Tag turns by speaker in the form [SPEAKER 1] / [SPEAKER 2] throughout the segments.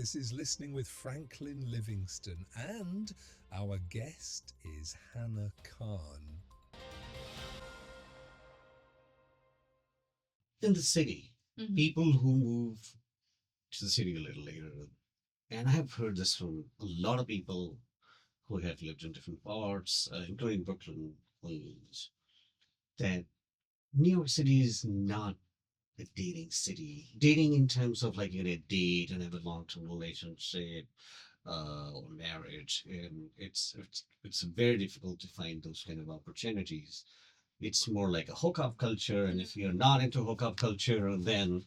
[SPEAKER 1] This is Listening with Franklin Livingston, and our guest is Hannah Carne.
[SPEAKER 2] In the city, people who move to the city a little later, and I have heard this from a lot of people who have lived in different parts, including Brooklyn, Queens, that New York City is not a dating city. Dating in terms of like you're gonna date and have a long-term relationship or marriage, and it's very difficult to find those kind of opportunities. It's more like a hookup culture, and if you're not into hookup culture, then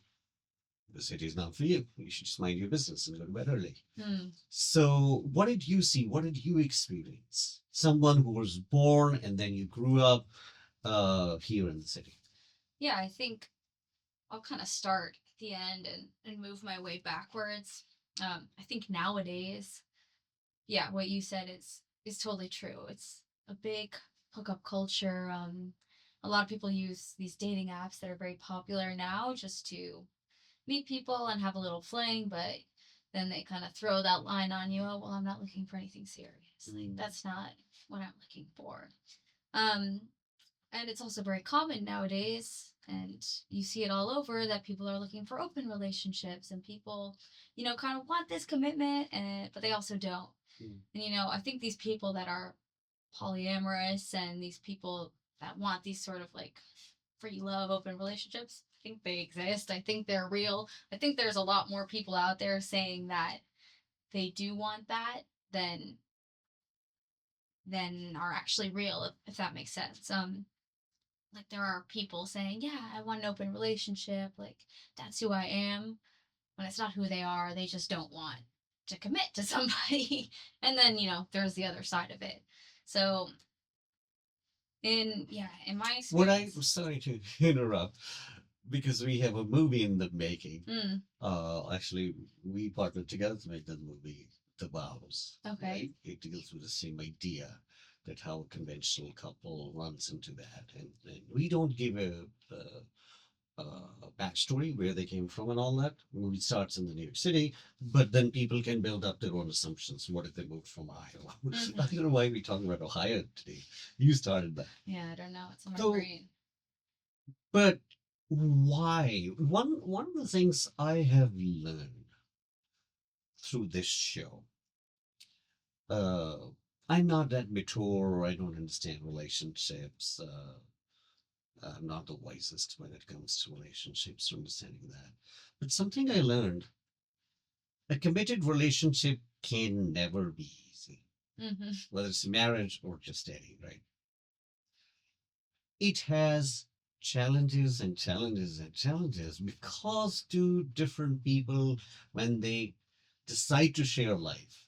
[SPEAKER 2] the city is not for you. You should just mind your business and go to bed early. So, what did you see? What did you experience? Someone who was born and then you grew up here in the city.
[SPEAKER 3] Yeah, I think I'll kind of start at the end and move my way backwards. I think nowadays, yeah, what you said is totally true. It's a big hookup culture. A lot of people use these dating apps that are very popular now just to meet people and have a little fling, but then they kind of throw that line on you. Oh, well, I'm not looking for anything serious. Like that's not what I'm looking for. Um, and it's also very common nowadays, and you see it all over that people are looking for open relationships and people, kind of want this commitment, but they also don't. And I think these people that are polyamorous and these people that want these sort of like free love, open relationships, I think they exist. I think they're real. I think there's a lot more people out there saying that they do want that than than are actually real, if that makes sense. Like there are people saying, yeah, I want an open relationship, like that's who I am, when it's not who they are. They just don't want to commit to somebody. And then there's the other side of it. So in my
[SPEAKER 2] What I
[SPEAKER 3] experience.
[SPEAKER 2] sorry to interrupt, because we have a movie in the making.
[SPEAKER 3] Mm,
[SPEAKER 2] Actually, we partnered together to make that movie, The Vows.
[SPEAKER 3] okay.
[SPEAKER 2] Right? It deals with the same idea that how a conventional couple runs into that, and we don't give a backstory where they came from and all that. The movie starts in the New York City, but then people can build up their own assumptions. What if they moved from Iowa? I don't know why we're talking about Ohio today. You started that.
[SPEAKER 3] Yeah, I don't know. It's on my
[SPEAKER 2] So,
[SPEAKER 3] brain.
[SPEAKER 2] but why? One of the things I have learned through this show, uh, I'm not that mature. I don't understand relationships. I'm not the wisest when it comes to relationships, understanding that. But something I learned, a committed relationship can never be easy, whether it's marriage or just dating, right? It has challenges and challenges and challenges because two different people, when they decide to share life,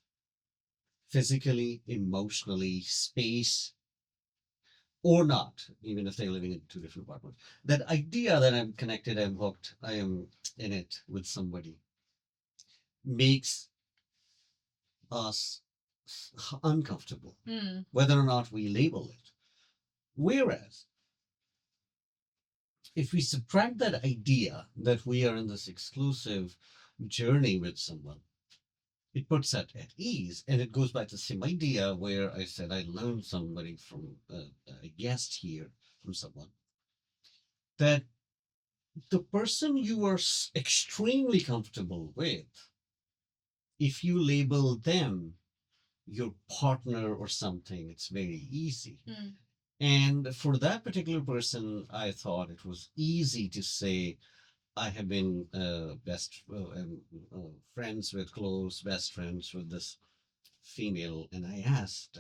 [SPEAKER 2] physically, emotionally, space, or not, even if they're living in two different apartments, that idea that I'm connected, I'm hooked, I am in it with somebody makes us uncomfortable, whether or not we label it. Whereas, if we subtract that idea that we are in this exclusive journey with someone, it puts that at ease. And it goes back to the same idea where I said I learned somebody from a guest here, from someone, that the person you are extremely comfortable with, if you label them your partner or something, it's very easy. And for that particular person, I thought it was easy to say, I have been friends with, close best friends with this female. And I asked,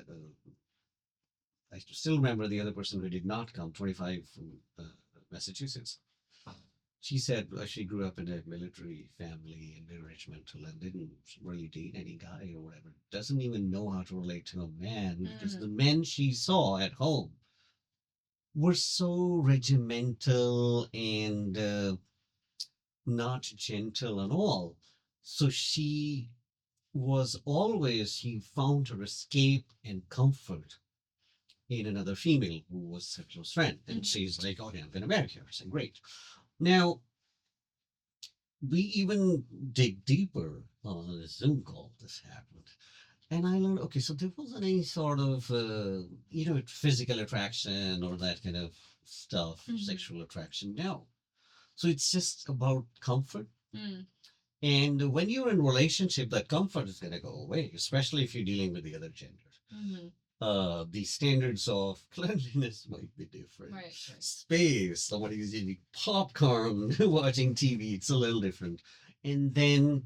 [SPEAKER 2] I still remember the other person who did not come, 25 from Massachusetts. She said she grew up in a military family and very regimental and didn't really date any guy or whatever. Doesn't even know how to relate to a man because the men she saw at home were so regimental and not gentle at all. So she found her escape and comfort in another female who was a close friend. And she's like, okay, I'm going to marry her. I said, great. Now, we even dig deeper on a Zoom call. This happened. And I learned, okay, so there wasn't any sort of, physical attraction or that kind of stuff,
[SPEAKER 3] Mm-hmm.
[SPEAKER 2] sexual attraction. No. So it's just about comfort.
[SPEAKER 3] Mm.
[SPEAKER 2] And when you're in a relationship, that comfort is going to go away, especially if you're dealing with the other gender.
[SPEAKER 3] Mm-hmm.
[SPEAKER 2] The standards of cleanliness might be different.
[SPEAKER 3] Right.
[SPEAKER 2] Space, somebody who's eating popcorn, watching TV, it's a little different. And then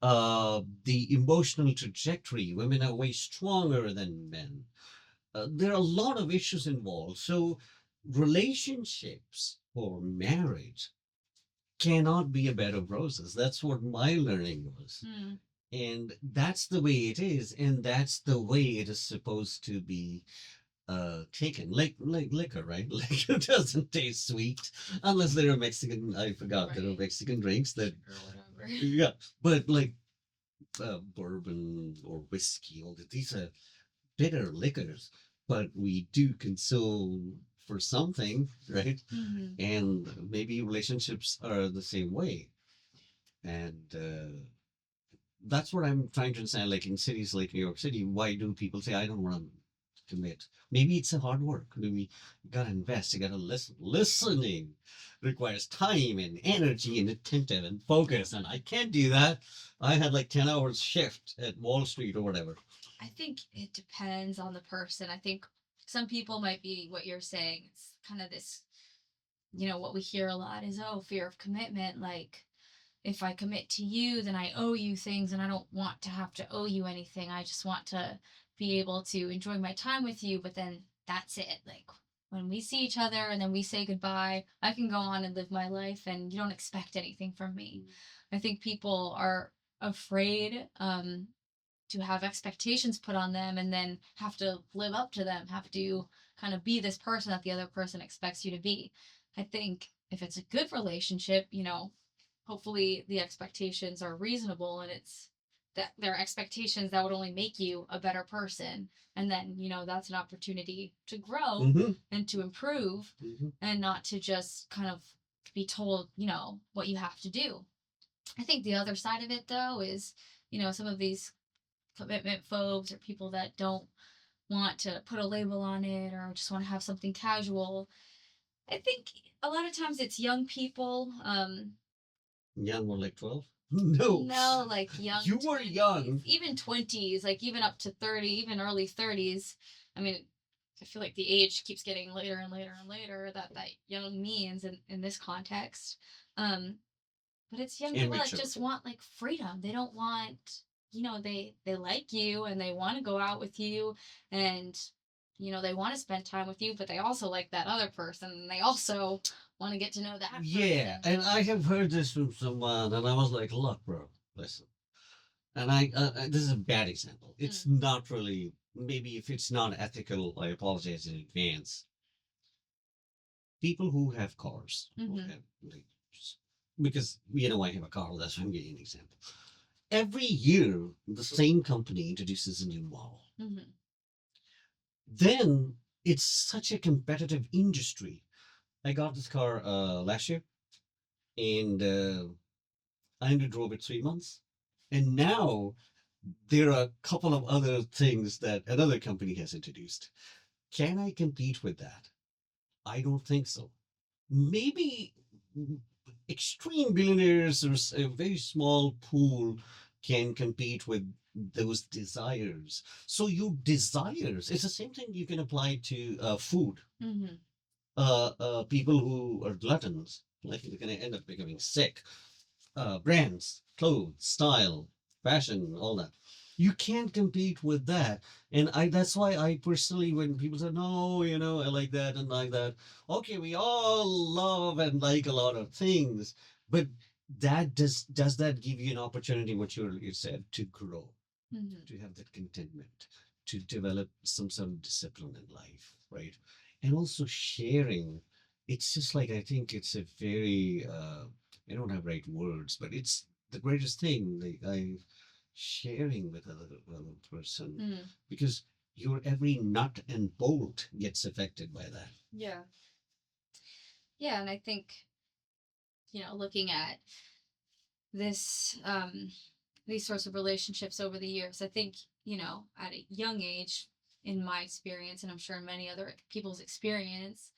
[SPEAKER 2] the emotional trajectory, women are way stronger than men. There are a lot of issues involved. So relationships or marriage cannot be a bed of roses. That's what my learning was.
[SPEAKER 3] Mm.
[SPEAKER 2] And that's the way it is, and that's the way it is supposed to be taken. Like liquor, right? Liquor doesn't taste sweet unless they're Mexican. I forgot there are
[SPEAKER 3] Right.
[SPEAKER 2] Mexican drinks that,
[SPEAKER 3] Or whatever.
[SPEAKER 2] yeah, but like bourbon or whiskey, all that, these are bitter liquors, but we do consume for something, right?
[SPEAKER 3] Mm-hmm.
[SPEAKER 2] And maybe relationships are the same way. And that's what I'm trying to understand. Like in cities like New York City, why do people say, I don't want to commit? Maybe it's a hard work. Maybe you got to invest, you got to listen. Listening requires time and energy and attention and focus. And I can't do that. I had like 10 hours shift at Wall Street or whatever.
[SPEAKER 3] I think it depends on the person. I think some people might be what you're saying. It's kind of this, what we hear a lot is, oh, fear of commitment. Like, if I commit to you, then I owe you things and I don't want to have to owe you anything. I just want to be able to enjoy my time with you, but then that's it. Like, when we see each other and then we say goodbye, I can go on and live my life and you don't expect anything from me. I think people are afraid to have expectations put on them and then have to live up to them, have to kind of be this person that the other person expects you to be. I think if it's a good relationship, hopefully the expectations are reasonable and it's that their expectations that would only make you a better person. And then, that's an opportunity to grow
[SPEAKER 2] Mm-hmm.
[SPEAKER 3] and to improve
[SPEAKER 2] Mm-hmm.
[SPEAKER 3] and not to just kind of be told, what you have to do. I think the other side of it though is, some of these commitment phobes or people that don't want to put a label on it or just want to have something casual. I think a lot of times it's young people.
[SPEAKER 2] Young one like 12? No.
[SPEAKER 3] No, like young.
[SPEAKER 2] You were
[SPEAKER 3] 20s,
[SPEAKER 2] young.
[SPEAKER 3] even 20s, like even up to 30, even early 30s. I mean, I feel like the age keeps getting later and later and later that young means in this context. But it's young people that just want like freedom. They don't want, they like you and they want to go out with you and they want to spend time with you, but they also like that other person and they also want to get to know that person.
[SPEAKER 2] Yeah, and I have heard this from someone, and I was like, "Look, bro, listen." And this is a bad example. It's not really. Maybe if it's not ethical, I apologize in advance. People who have cars, who have, like, because I have a car. That's why I'm giving an example. Every year, the same company introduces a new model. Then it's such a competitive industry. I got this car last year, and I only drove it 3 months. And now there are a couple of other things that another company has introduced. Can I compete with that? I don't think so. Maybe extreme billionaires or a very small pool can compete with those desires. So your desires, it's the same thing you can apply to food. People who are gluttons, like they're going to end up becoming sick. Brands, clothes, style, fashion, all that. You can't compete with that. And that's why I personally, when people say, no, I like that and like that. Okay, we all love and like a lot of things, but does that give you an opportunity, what you earlier said, to grow, to have that contentment, to develop some sort of discipline in life, right? And also sharing. It's just like, I think it's a very, I don't have right words, but it's the greatest thing. Like I sharing with other person because your every nut and bolt gets affected by that.
[SPEAKER 3] Yeah. Yeah, and I think, looking at this these sorts of relationships over the years. I think, at a young age, in my experience, and I'm sure in many other people's experience,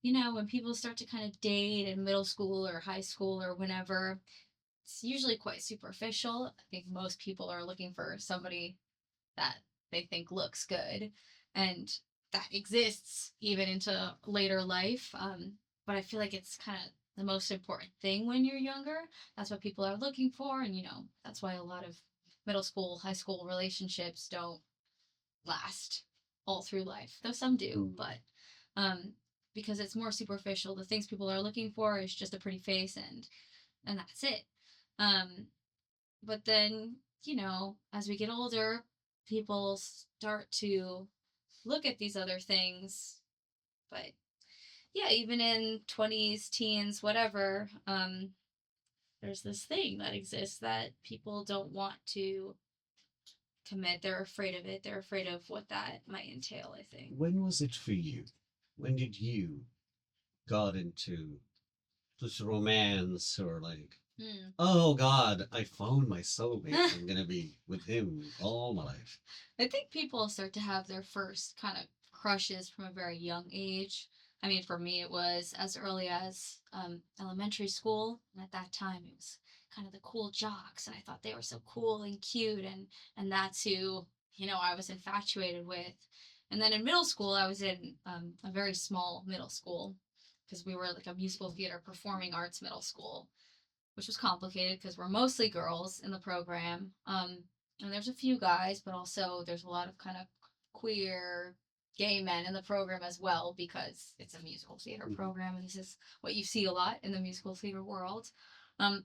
[SPEAKER 3] when people start to kind of date in middle school or high school or whenever, it's usually quite superficial. I think most people are looking for somebody that they think looks good, and that exists even into later life. But I feel like it's kind of the most important thing when you're younger. That's what people are looking for, and that's why a lot of middle school, high school relationships don't last all through life, though some do. But because it's more superficial, the things people are looking for is just a pretty face, and that's it. But then, as we get older, people start to look at these other things. But yeah, even in 20s, teens, whatever, there's this thing that exists that people don't want to commit. They're afraid of it. They're afraid of what that might entail, I think.
[SPEAKER 2] When was it for you? When did you got into this romance or like, oh God, I found my soulmate. I'm gonna be with him all my life.
[SPEAKER 3] I think people start to have their first kind of crushes from a very young age. I mean, for me, it was as early as elementary school, and at that time, it was kind of the cool jocks, and I thought they were so cool and cute, and that's who I was infatuated with. And then in middle school, I was in a very small middle school because we were like a musical theater performing arts middle school, which was complicated because we're mostly girls in the program. And there's a few guys, but also there's a lot of kind of queer gay men in the program as well, because it's a musical theater program, and this is what you see a lot in the musical theater world.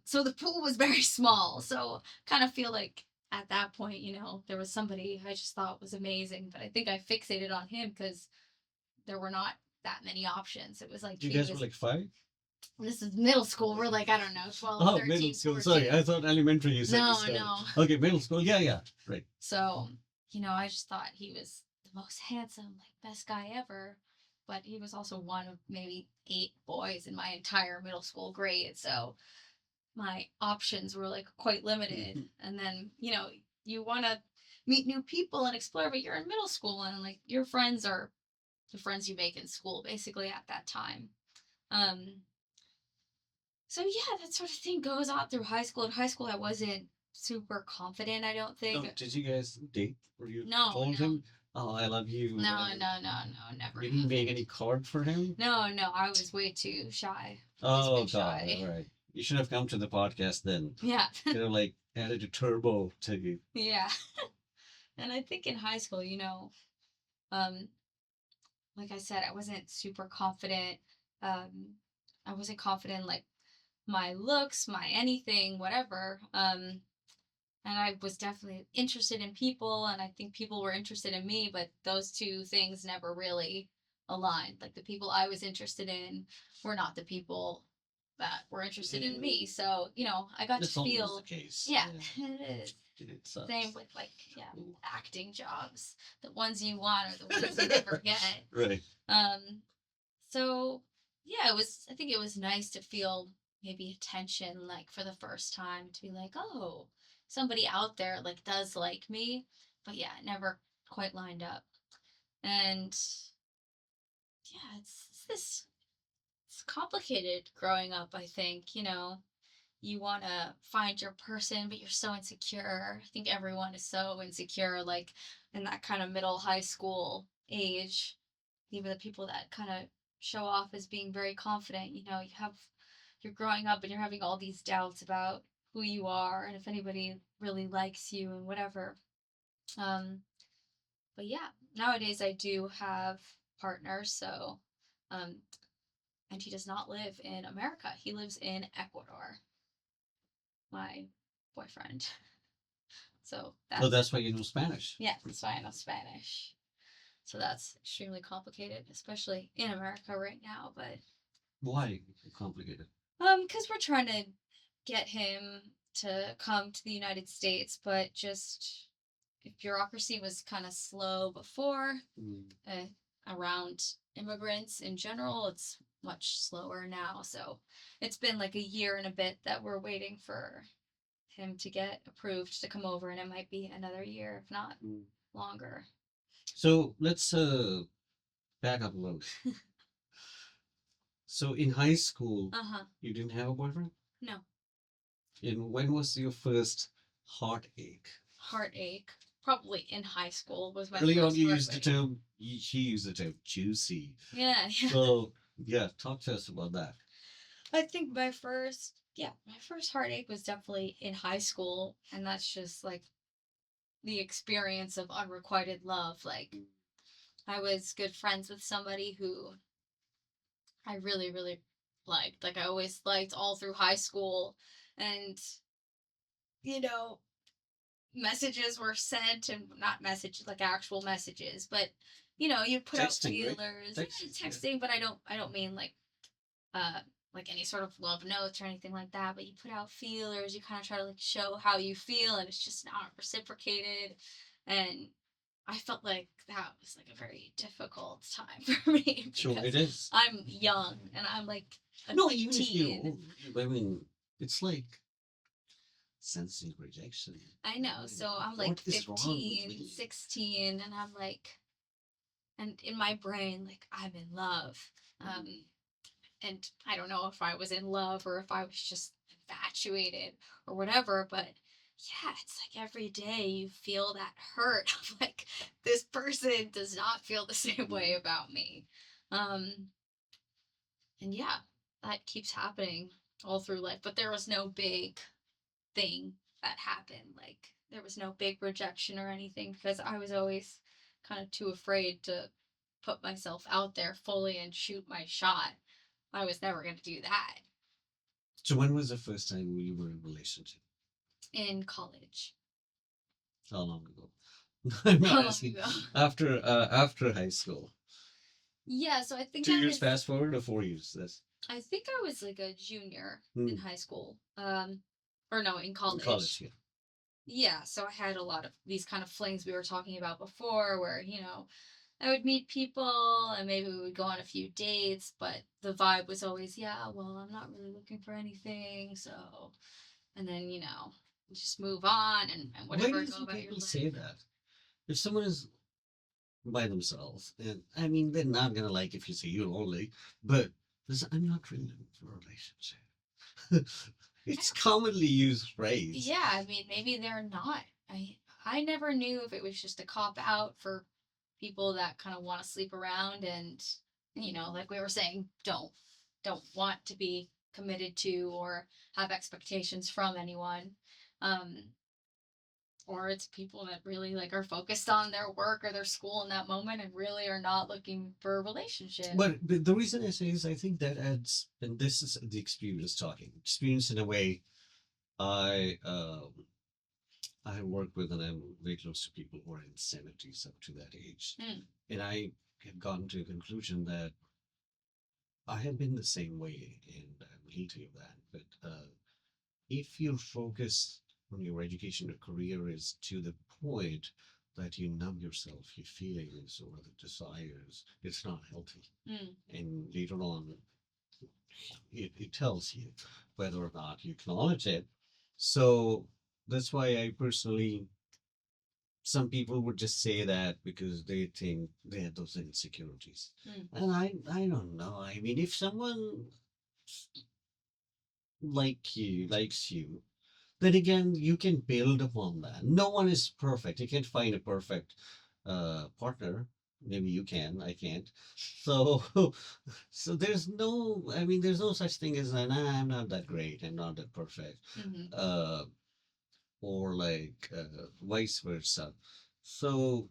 [SPEAKER 3] So the pool was very small, so kind of feel like at that point, there was somebody I just thought was amazing, but I think I fixated on him because there were not that many options. It was like
[SPEAKER 2] you guys were like 5?
[SPEAKER 3] This is middle school. We're like, I don't know, 12,
[SPEAKER 2] Oh,
[SPEAKER 3] 13,
[SPEAKER 2] middle school.
[SPEAKER 3] 14.
[SPEAKER 2] Sorry, I thought elementary you said.
[SPEAKER 3] No.
[SPEAKER 2] Okay, middle school. Yeah, right.
[SPEAKER 3] So, I just thought he was the most handsome, like best guy ever. But he was also one of maybe 8 boys in my entire middle school grade. So my options were like quite limited. And then, you want to meet new people and explore, but you're in middle school, and like your friends are the friends you make in school basically at that time. So yeah, that sort of thing goes on through high school. In high school, I wasn't super confident, I don't think.
[SPEAKER 2] Oh, did you guys date? Were you
[SPEAKER 3] No,
[SPEAKER 2] told
[SPEAKER 3] no.
[SPEAKER 2] him, oh, I love you?
[SPEAKER 3] No,
[SPEAKER 2] whatever?
[SPEAKER 3] never.
[SPEAKER 2] Did you make any card for him?
[SPEAKER 3] No, I was way too shy.
[SPEAKER 2] Oh, God, all right. You should have come to the podcast then.
[SPEAKER 3] Yeah.
[SPEAKER 2] Like added a turbo to you.
[SPEAKER 3] Yeah. And I think in high school, like I said, I wasn't super confident. I wasn't confident like my looks, my anything, whatever. And I was definitely interested in people, and I think people were interested in me, but those two things never really aligned. Like the people I was interested in were not the people that were interested in me. So, I got to feel
[SPEAKER 2] the case.
[SPEAKER 3] Yeah, it is.
[SPEAKER 2] It sucks.
[SPEAKER 3] Same with acting jobs. The ones you want are the ones you never get.
[SPEAKER 2] Right.
[SPEAKER 3] So yeah, I think it was nice to feel maybe attention, like for the first time, to be like, oh, somebody out there like does like me. But yeah, it never quite lined up. And yeah, it's complicated growing up, I think. You want to find your person, but you're so insecure. I think everyone is so insecure, like in that kind of middle high school age. Even the people that kind of show off as being very confident, you're growing up and you're having all these doubts about who you are and if anybody really likes you and whatever. But yeah, nowadays I do have partners, so and he does not live in America. He lives in Ecuador. My boyfriend. So
[SPEAKER 2] that's why you know Spanish.
[SPEAKER 3] Yeah, that's why I know Spanish. So that's extremely complicated, especially in America right now. But
[SPEAKER 2] why complicated?
[SPEAKER 3] Because we're trying to get him to come to the United States, but just bureaucracy was kind of slow before. Around immigrants in general, it's much slower now. So it's been like a year and a bit that we're waiting for him to get approved to come over, and it might be another year, if not
[SPEAKER 2] Mm.
[SPEAKER 3] longer.
[SPEAKER 2] So let's back up a little. So in high school,
[SPEAKER 3] Uh-huh.
[SPEAKER 2] you didn't have a boyfriend?
[SPEAKER 3] No.
[SPEAKER 2] And when was your first heartache?
[SPEAKER 3] Heartache. Probably in high school was my
[SPEAKER 2] Early on,
[SPEAKER 3] first
[SPEAKER 2] you used the
[SPEAKER 3] heartbreak.
[SPEAKER 2] term, she used the term juicy.
[SPEAKER 3] Yeah.
[SPEAKER 2] So, yeah, talk to us about that.
[SPEAKER 3] I think my first heartache was definitely in high school, and that's just like the experience of unrequited love. Like, I was good friends with somebody who I really, really liked. Like, I always liked all through high school, and you know, messages were sent, and not messages like actual messages, but you put out
[SPEAKER 2] Texting, right?
[SPEAKER 3] feelers.
[SPEAKER 2] Texting,
[SPEAKER 3] Yeah, texting, but I don't mean uh like any sort of love notes or anything like that, but you put out feelers, you kind of try to like show how you feel, and it's just not reciprocated. And I felt like that was like a very difficult time for me
[SPEAKER 2] Sure,
[SPEAKER 3] because
[SPEAKER 2] it is.
[SPEAKER 3] I'm young and I'm like a
[SPEAKER 2] No, even if
[SPEAKER 3] teen.
[SPEAKER 2] I mean, it's like sensing rejection.
[SPEAKER 3] I know. So I'm like
[SPEAKER 2] What is wrong with
[SPEAKER 3] 15,
[SPEAKER 2] me?
[SPEAKER 3] 16, and I'm like, and in my brain, like I'm in love. And I don't know if I was in love or if I was just infatuated or whatever, but yeah, it's like every day you feel that hurt of like this person does not feel the same way about me. Um, and yeah, that keeps happening all through life, but there was no big thing that happened. Like there was no big rejection or anything because I was always kind of too afraid to put myself out there fully and shoot my shot. I was never going to do that.
[SPEAKER 2] So when was the first time you were in a relationship?
[SPEAKER 3] In college.
[SPEAKER 2] How long ago? I'm
[SPEAKER 3] How
[SPEAKER 2] not
[SPEAKER 3] long
[SPEAKER 2] asking.
[SPEAKER 3] ago?
[SPEAKER 2] After high school.
[SPEAKER 3] Yeah, so I think
[SPEAKER 2] 2 years fast forward or 4 years? That's
[SPEAKER 3] I think I was like a junior
[SPEAKER 2] Hmm.
[SPEAKER 3] in high school. Or no, in
[SPEAKER 2] in
[SPEAKER 3] college.
[SPEAKER 2] college, yeah.
[SPEAKER 3] Yeah, so I had a lot of these kind of flings we were talking about before where, I would meet people and maybe we would go on a few dates, but the vibe was always, yeah, well, I'm not really looking for anything, so and then, just move on and
[SPEAKER 2] Why
[SPEAKER 3] whatever,
[SPEAKER 2] do you
[SPEAKER 3] go
[SPEAKER 2] think
[SPEAKER 3] about your
[SPEAKER 2] people
[SPEAKER 3] life.
[SPEAKER 2] say that? If someone is by themselves, and I mean, they're not gonna like if you say you're lonely, but I'm not really looking for a relationship. It's commonly used phrase.
[SPEAKER 3] Yeah, I mean, maybe they're not. I never knew if it was just a cop out for people that kind of want to sleep around and like we were saying, don't want to be committed to or have expectations from anyone. Um or it's people that really like are focused on their work or their school in that moment and really are not looking for a relationship.
[SPEAKER 2] But the reason I say is I think that adds, and this is the experience talking. Experience in a way, I I work with and I'm very close to people who are in 70s up to that age.
[SPEAKER 3] Mm.
[SPEAKER 2] And I have gotten to a conclusion that I have been the same way and I'm guilty of that. But if your focus on your education or career is to the point that you numb yourself, your feelings or the desires, it's not healthy.
[SPEAKER 3] Mm.
[SPEAKER 2] And later on, it tells you whether or not you acknowledge it. So that's why I personally, some people would just say that because they think they have those insecurities.
[SPEAKER 3] Mm.
[SPEAKER 2] And I don't know. I mean, if someone likes you, then again, you can build upon that. No one is perfect. You can't find a perfect partner. Maybe you can. I can't. So, so there's no. I mean, there's no such thing as nah, I'm not that great. I'm not that perfect.
[SPEAKER 3] Mm-hmm.
[SPEAKER 2] Or like vice versa. So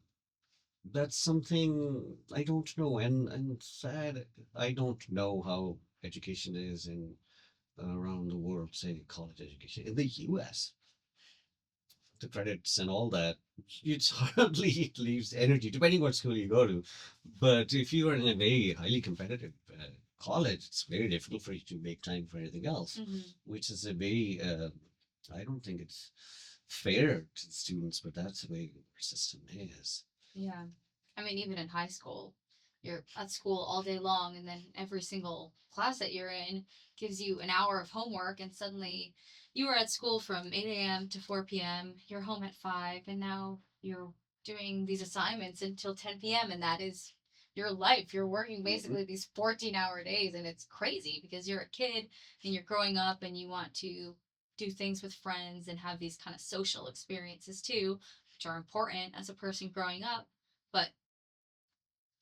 [SPEAKER 2] that's something I don't know, and sad. I don't know how education is in around the world, say college education in the U.S. The credits and all that, it's hardly it leaves energy, depending what school you go to. But if you are in a very highly competitive college, it's very difficult for you to make time for anything else,
[SPEAKER 3] Mm-hmm.
[SPEAKER 2] which is a very, I don't think it's fair to the students, but that's the way our system is.
[SPEAKER 3] Yeah. I mean, even in high school, you're at school all day long, and then every single class that you're in gives you an hour of homework, and suddenly you were at school from 8 a.m. to 4 p.m., you're home at 5, and now you're doing these assignments until 10 p.m., and that is your life. You're working basically these 14-hour days, and it's crazy because you're a kid and you're growing up and you want to do things with friends and have these kind of social experiences too, which are important as a person growing up. But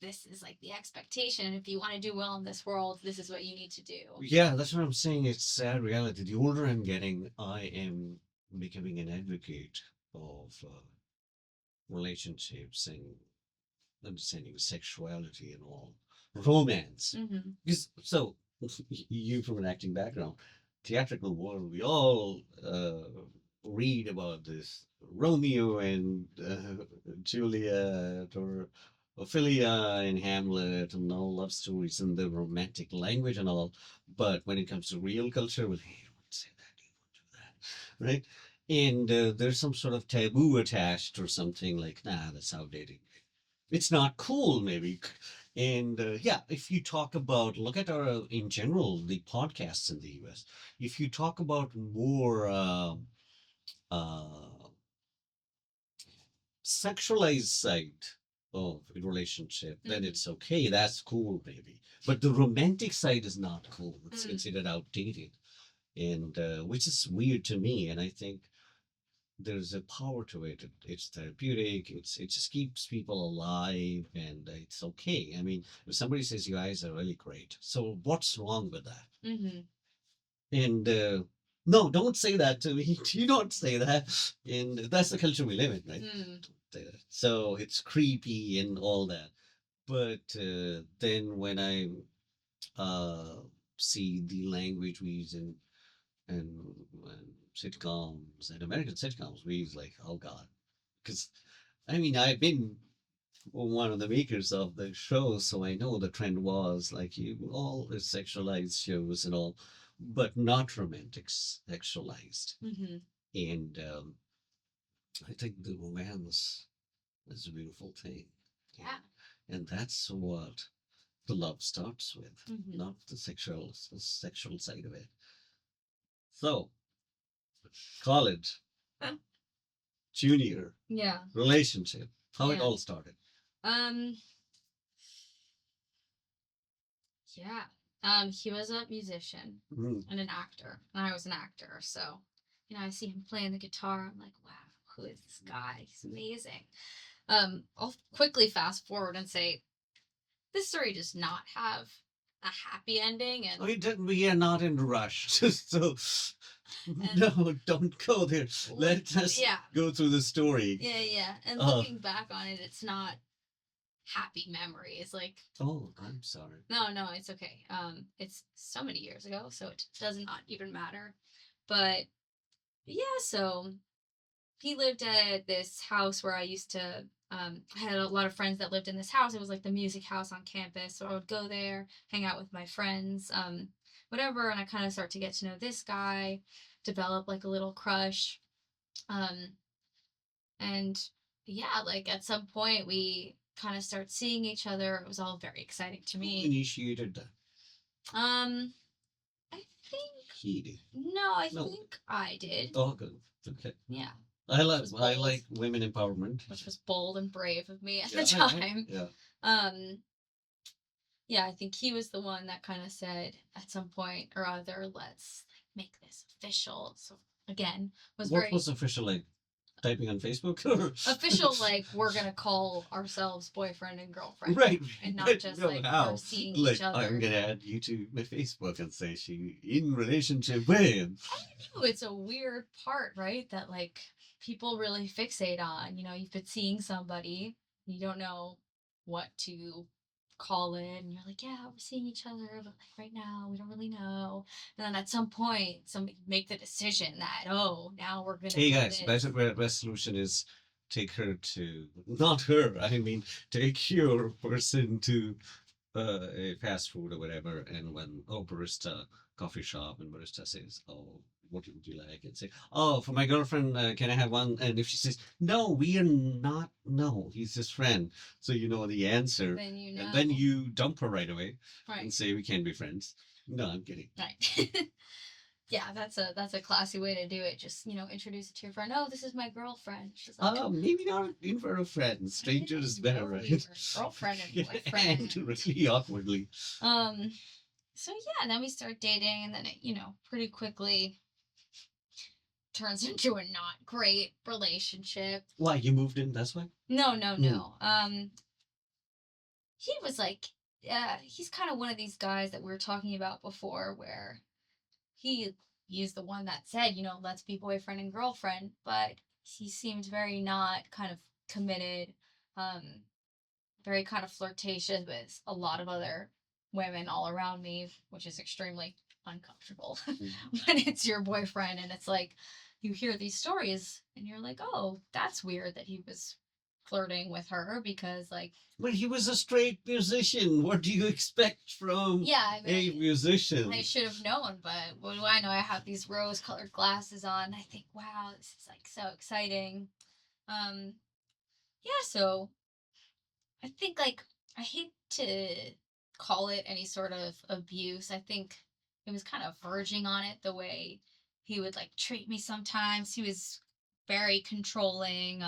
[SPEAKER 3] this is like the expectation. If you want to do well in this world, this is what you need to do.
[SPEAKER 2] Yeah, that's what I'm saying. It's sad reality. The older I'm getting, I am becoming an advocate of relationships and understanding sexuality and all, romance.
[SPEAKER 3] Mm-hmm.
[SPEAKER 2] Because so you from an acting background, theatrical world, we all read about this Romeo and Juliet or Ophelia and Hamlet and all love stories and the romantic language and all. But when it comes to real culture, well, hey, you won't say that, you won't do that, right? And there's some sort of taboo attached or something like, nah, that's outdated. It's not cool, maybe. And yeah, if you talk about, look at our, in general, the podcasts in the US, if you talk about more uh, sexualized side of a relationship, then
[SPEAKER 3] Mm-hmm.
[SPEAKER 2] it's okay. That's cool, maybe. But the romantic side is not cool. It's
[SPEAKER 3] Mm.
[SPEAKER 2] considered outdated, and which is weird to me. And I think there's a power to it. It's therapeutic. It just keeps people alive, and it's okay. I mean, if somebody says you guys are really great, so what's wrong with that?
[SPEAKER 3] Mm-hmm.
[SPEAKER 2] And no, don't say that to me. You don't say that. And that's the culture we live in, right?
[SPEAKER 3] Mm.
[SPEAKER 2] So it's creepy and all that. But then when I uh, see the language we use and sitcoms and American sitcoms, we use like, oh God, because I mean I've been one of the makers of the show, so I know the trend was like you all the sexualized shows and all, but not romantic sexualized.
[SPEAKER 3] Mm-hmm.
[SPEAKER 2] And I think the romance is a beautiful thing.
[SPEAKER 3] Yeah.
[SPEAKER 2] And that's what the love starts with,
[SPEAKER 3] Mm-hmm.
[SPEAKER 2] not the sexual side of it. So, college, junior,
[SPEAKER 3] Yeah.
[SPEAKER 2] relationship, how it
[SPEAKER 3] Yeah.
[SPEAKER 2] all started.
[SPEAKER 3] Um. Yeah. He was a musician
[SPEAKER 2] Mm.
[SPEAKER 3] and an actor, and I was an actor. So, I see him playing the guitar. I'm like, wow, who is this guy? He's amazing. I'll quickly fast forward and say this story does not have a happy ending, and
[SPEAKER 2] We are not in a rush. So, no, don't go there. Let us
[SPEAKER 3] yeah,
[SPEAKER 2] go through the story.
[SPEAKER 3] yeah. And
[SPEAKER 2] Uh,
[SPEAKER 3] looking back on it, it's not happy memories. Like,
[SPEAKER 2] oh, I'm sorry.
[SPEAKER 3] no, it's okay. It's so many years ago, so it does not even matter. But yeah, so he lived at this house where I used to. I had a lot of friends that lived in this house. It was like the music house on campus, so I would go there, hang out with my friends, whatever, and I kind of start to get to know this guy, develop like a little crush, um, and yeah, like at some point we kind of start seeing each other. It was all very exciting to
[SPEAKER 2] Who
[SPEAKER 3] me.
[SPEAKER 2] initiated that?
[SPEAKER 3] I think
[SPEAKER 2] He did.
[SPEAKER 3] no, I
[SPEAKER 2] No.
[SPEAKER 3] think I did.
[SPEAKER 2] Oh, good. Okay.
[SPEAKER 3] Yeah,
[SPEAKER 2] I
[SPEAKER 3] was bold.
[SPEAKER 2] like women empowerment.
[SPEAKER 3] which was bold and brave of me at
[SPEAKER 2] Yeah,
[SPEAKER 3] the time.
[SPEAKER 2] yeah.
[SPEAKER 3] Um, yeah, I think he was the one that kind of said at some point or other, let's like make this official. So again, was
[SPEAKER 2] What
[SPEAKER 3] very
[SPEAKER 2] was official, like typing on Facebook?
[SPEAKER 3] official, like we're gonna call ourselves boyfriend and girlfriend,
[SPEAKER 2] Right.
[SPEAKER 3] and not
[SPEAKER 2] But
[SPEAKER 3] just
[SPEAKER 2] no,
[SPEAKER 3] like
[SPEAKER 2] how?
[SPEAKER 3] we're seeing
[SPEAKER 2] Like
[SPEAKER 3] each other.
[SPEAKER 2] I'm gonna add you to my Facebook and say she in relationship with.
[SPEAKER 3] I don't know, it's a weird part, right? That like people really fixate on. You've been seeing somebody, you don't know what to call it, and you're like, yeah, we're seeing each other, but like right now we don't really know. And then at some point, somebody make the decision that now we're gonna
[SPEAKER 2] Hey
[SPEAKER 3] do
[SPEAKER 2] guys,
[SPEAKER 3] this.
[SPEAKER 2] best solution is take her to not her. I mean, take your person to a fast food or whatever, and when barista coffee shop and barista says, "Oh, what would you like? And say, oh, for my girlfriend, can I have one? And if she says, no, we are not, no, he's his friend. So you know the answer.
[SPEAKER 3] Then you
[SPEAKER 2] And
[SPEAKER 3] know.
[SPEAKER 2] then you dump her right away and
[SPEAKER 3] Right.
[SPEAKER 2] say, we can't be friends. No, I'm kidding.
[SPEAKER 3] Right. Yeah, that's a classy way to do it. Just, introduce it to your friend. Oh, this is my girlfriend. She's like,
[SPEAKER 2] Maybe not in front of friends. Stranger is better, right?
[SPEAKER 3] You were girlfriend and boyfriend.
[SPEAKER 2] And really awkwardly.
[SPEAKER 3] So yeah, and then we start dating, and then it, pretty quickly turns into a not great relationship.
[SPEAKER 2] Why, you moved in, that's why?
[SPEAKER 3] No. He was like, he's kind of one of these guys that we were talking about before, where he's the one that said, let's be boyfriend and girlfriend, but he seemed very not kind of committed, very kind of flirtatious with a lot of other women all around me, which is extremely uncomfortable when it's your boyfriend and it's like you hear these stories and you're like, oh, that's weird that he was flirting with her because
[SPEAKER 2] but he was a straight musician. What do you expect from a musician?
[SPEAKER 3] I should have known, but what do I know? I have these rose colored glasses on. I think, wow, this is so exciting. So I think I hate to call it any sort of abuse. I think it was kind of verging on it, the way he would treat me sometimes. He was very controlling.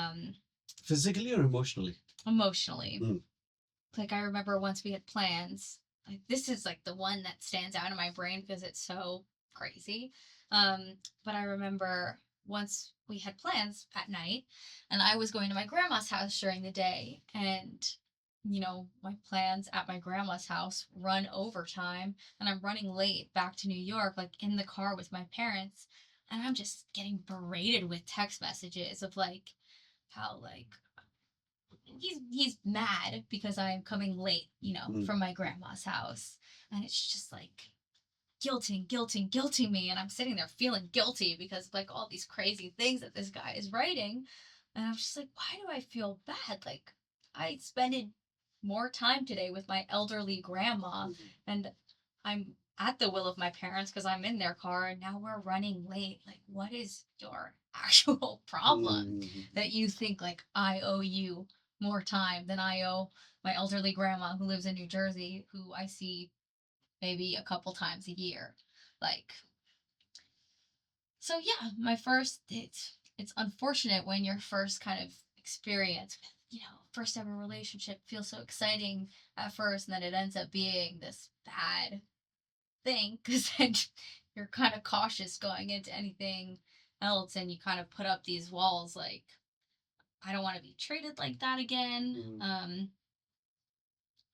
[SPEAKER 2] Physically or emotionally?
[SPEAKER 3] Emotionally. I remember once we had plans. This is the one that stands out in my brain because it's so crazy. But I remember once we had plans at night and I was going to my grandma's house during the day, and my plans at my grandma's house run overtime and I'm running late back to New York, in the car with my parents, and I'm just getting berated with text messages of how he's mad because I'm coming late, from my grandma's house. And it's just guilting me. And I'm sitting there feeling guilty because of all these crazy things that this guy is writing. And I'm just like, why do I feel bad? I spent more time today with my elderly grandma and I'm at the will of my parents because I'm in their car and now we're running late. What is your actual problem that you think I owe you more time than I owe my elderly grandma who lives in New Jersey, who I see maybe a couple times a year? So yeah, it's unfortunate when your first kind of experience with, first ever relationship feels so exciting at first, and then it ends up being this bad thing because then you're kind of cautious going into anything else, and you kind of put up these walls I don't want to be treated like that again.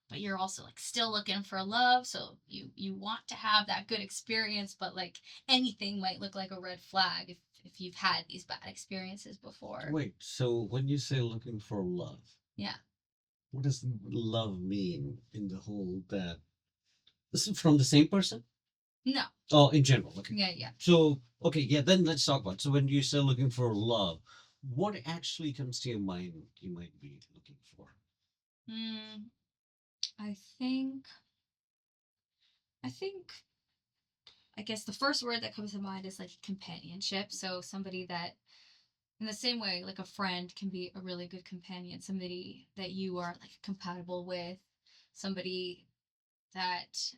[SPEAKER 3] But you're also still looking for love, so you want to have that good experience, but anything might look like a red flag if you've had these bad experiences before.
[SPEAKER 2] Wait, so when you say looking for love,
[SPEAKER 3] yeah,
[SPEAKER 2] what does love mean in the whole that this is from the same person?
[SPEAKER 3] No.
[SPEAKER 2] Oh, in general. Okay.
[SPEAKER 3] Yeah.
[SPEAKER 2] So, okay, yeah, then let's talk about it. So when you say looking for love, what actually comes to your mind you might be looking for?
[SPEAKER 3] I guess the first word that comes to mind is companionship. So somebody that, in the same way a friend can be a really good companion, somebody that you are compatible with, somebody that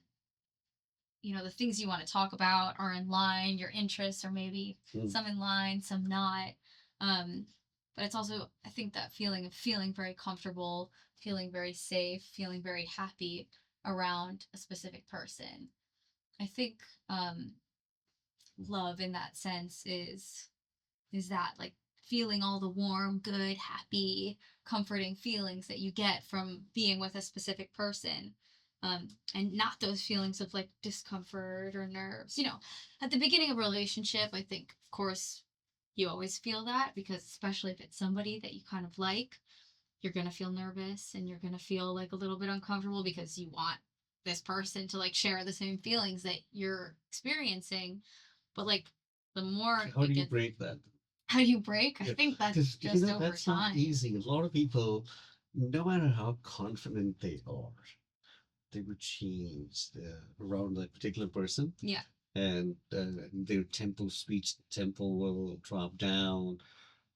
[SPEAKER 3] the things you want to talk about are in line, your interests are maybe some in line, some not. But it's also, I think, that feeling of feeling very comfortable, feeling very safe, feeling very happy around a specific person. I think love in that sense is that feeling all the warm, good, happy, comforting feelings that you get from being with a specific person. And not those feelings of discomfort or nerves. At the beginning of a relationship, I think, of course, you always feel that because especially if it's somebody that you kind of like, you're going to feel nervous and you're going to feel a little bit uncomfortable because you want this person to share the same feelings that you're experiencing. But the more
[SPEAKER 2] how do you break that?
[SPEAKER 3] How do you break? I think that's just over
[SPEAKER 2] that's
[SPEAKER 3] time.
[SPEAKER 2] Not easy. A lot of people, no matter how confident they are, they would change around that particular person.
[SPEAKER 3] Yeah.
[SPEAKER 2] and their speech tempo will drop down,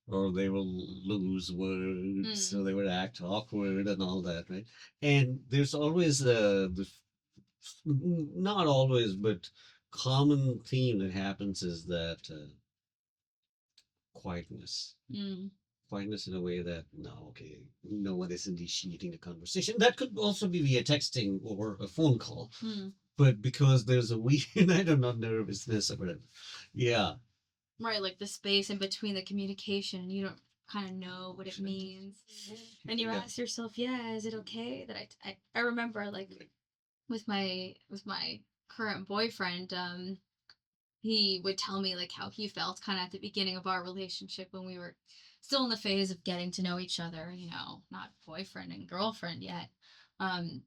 [SPEAKER 2] or they will lose words, so they will act awkward and all that, right? And there's always not always, but common theme that happens is that quietness.
[SPEAKER 3] Mm.
[SPEAKER 2] Quietness in a way that no, okay, no one is initiating the conversation. That could also be via texting or a phone call,
[SPEAKER 3] Mm.
[SPEAKER 2] but because there's a weird, I don't know, nervousness or whatever. Yeah,
[SPEAKER 3] Right, like the space in between the communication, you don't kind of know what it means, and you
[SPEAKER 2] yeah.
[SPEAKER 3] ask yourself, "Yeah, is it okay that I remember like with my current boyfriend, he would tell me like how he felt kind of at the beginning of our relationship when we were still in the phase of getting to know each other, you know, not boyfriend and girlfriend yet. Um,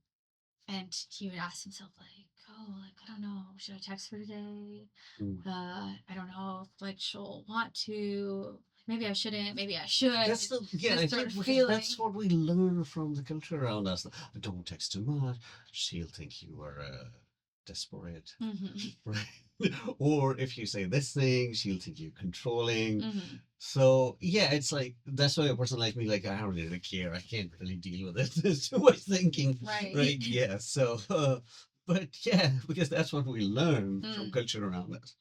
[SPEAKER 3] and he would ask himself like, "Oh, like I don't know, should I text her today?
[SPEAKER 2] Mm.
[SPEAKER 3] I don't know if like she'll want to. Maybe I shouldn't. Maybe I should."
[SPEAKER 2] That's the yeah. I
[SPEAKER 3] This sort
[SPEAKER 2] think
[SPEAKER 3] of
[SPEAKER 2] because
[SPEAKER 3] feeling.
[SPEAKER 2] that's what we learn from the culture around us. Don't text too much. She'll think you are desperate, right? Or if you say this thing, she'll think you're controlling. So yeah, it's like that's why a person like me, like I don't really care. I can't really deal with it. There's too much thinking,
[SPEAKER 3] Right.
[SPEAKER 2] right? Yeah. So, but yeah, because that's what we learn from culture around us.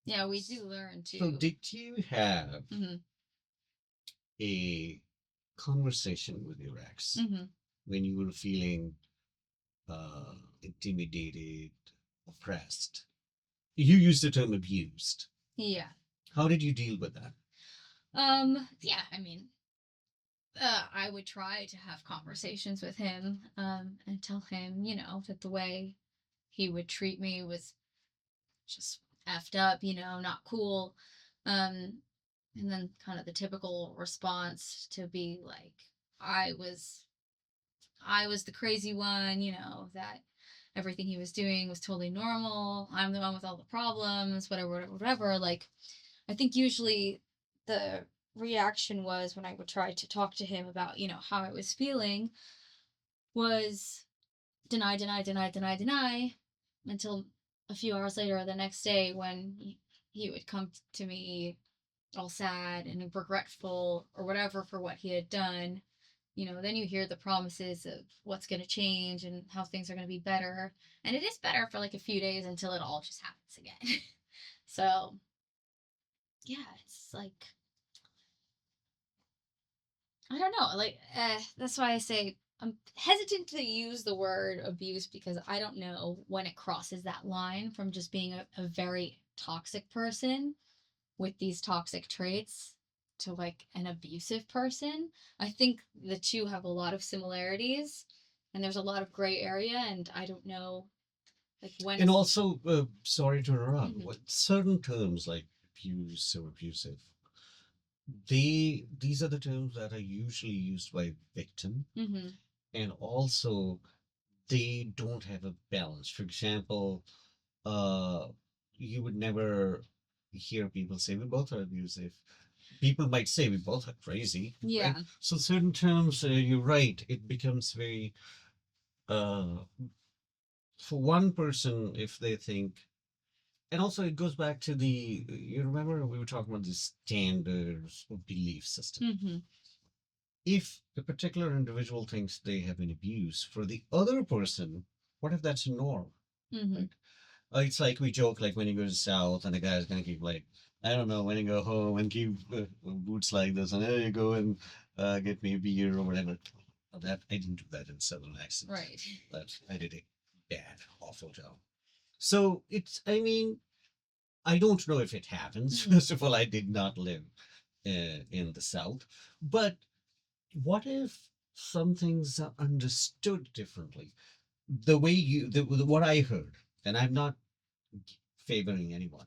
[SPEAKER 3] Yeah, we do learn to.
[SPEAKER 2] So, did you have
[SPEAKER 3] Mhm.
[SPEAKER 2] a conversation with your ex when you were feeling intimidated, oppressed? You used the term abused.
[SPEAKER 3] Yeah.
[SPEAKER 2] How did you deal with that?
[SPEAKER 3] Yeah, I mean, I would try to have conversations with him, and tell him, you know, that the way he would treat me was just effed up, you know, not cool. Um, and then kind of the typical response to be like, I was, I was the crazy one, you know, that everything he was doing was totally normal. I'm the one with all the problems, whatever, whatever, whatever. Like, I think usually the reaction was when I would try to talk to him about, you know, how I was feeling was deny, deny, deny, deny, deny until a few hours later or the next day when he would come to me all sad and regretful or whatever for what he had done. You know, then you hear the promises of what's going to change and how things are going to be better. And it is better for like a few days until it all just happens again. So, yeah, it's like I don't know. Like, that's why I say I'm hesitant to use the word abuse because I don't know when it crosses that line from just being a very toxic person with these toxic traits to like an abusive person. I think the two have a lot of similarities and there's a lot of gray area, and I don't know like when.
[SPEAKER 2] And also, sorry to interrupt,
[SPEAKER 3] Mhm.
[SPEAKER 2] certain terms like abuse or abusive, these are the terms that are usually used by victim, and also they don't have a balance. For example, uh, you would never hear people say we both are abusive. People might say we both are crazy.
[SPEAKER 3] Yeah.
[SPEAKER 2] Right? So certain terms, you're right. It becomes very uh, for one person if they think, and also it goes back to the. You remember we were talking about the standards of belief system. If a particular individual thinks they have been abused, for the other person, what if that's a norm? Right? It's like we joke, like when you go to the South and the guy's gonna keep like, I don't know, when you go home and keep boots like this, and there you go and get me a beer or whatever. That I didn't do that in Southern accent.
[SPEAKER 3] Right.
[SPEAKER 2] But I did a bad, awful job. So it's, I mean, I don't know if it happens. First of all, I did not live in the South, but what if some things are understood differently? The way what I heard, and I'm not favoring anyone.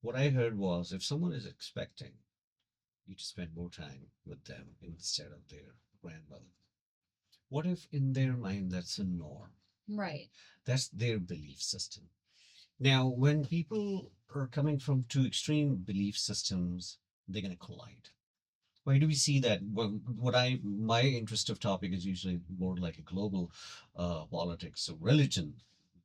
[SPEAKER 2] What I heard was if someone is expecting you to spend more time with them instead of their grandmother, what if in their mind that's a norm?
[SPEAKER 3] Right.
[SPEAKER 2] That's their belief system. Now, when people are coming from two extreme belief systems, they're going to collide. Why do we see that? My interest of topic is usually more like a global politics, so religion.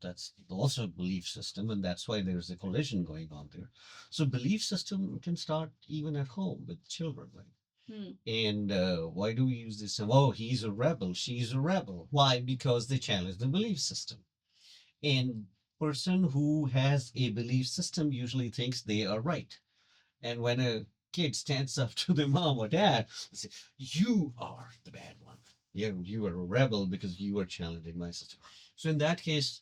[SPEAKER 2] that's also a belief system, and that's why there's a collision going on there. So belief system can start even at home with children, right?
[SPEAKER 3] Hmm.
[SPEAKER 2] And why do we use this? Oh, he's a rebel, she's a rebel. Why? Because they challenge the belief system. And person who has a belief system usually thinks they are right. And when a kid stands up to their mom or dad, they say, "You are the bad one. You are a rebel because you are challenging my system." So in that case,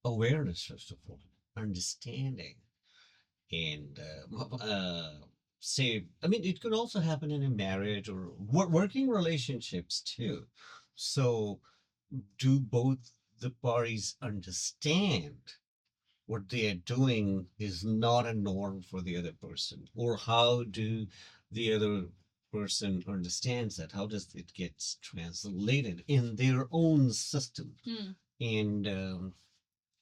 [SPEAKER 2] awareness first of all, understanding, and say, I mean, it could also happen in a marriage or working relationships too. So do both the parties understand what they are doing is not a norm for the other person, or how do the other person understands that, how does it get translated in their own system,
[SPEAKER 3] Hmm.
[SPEAKER 2] and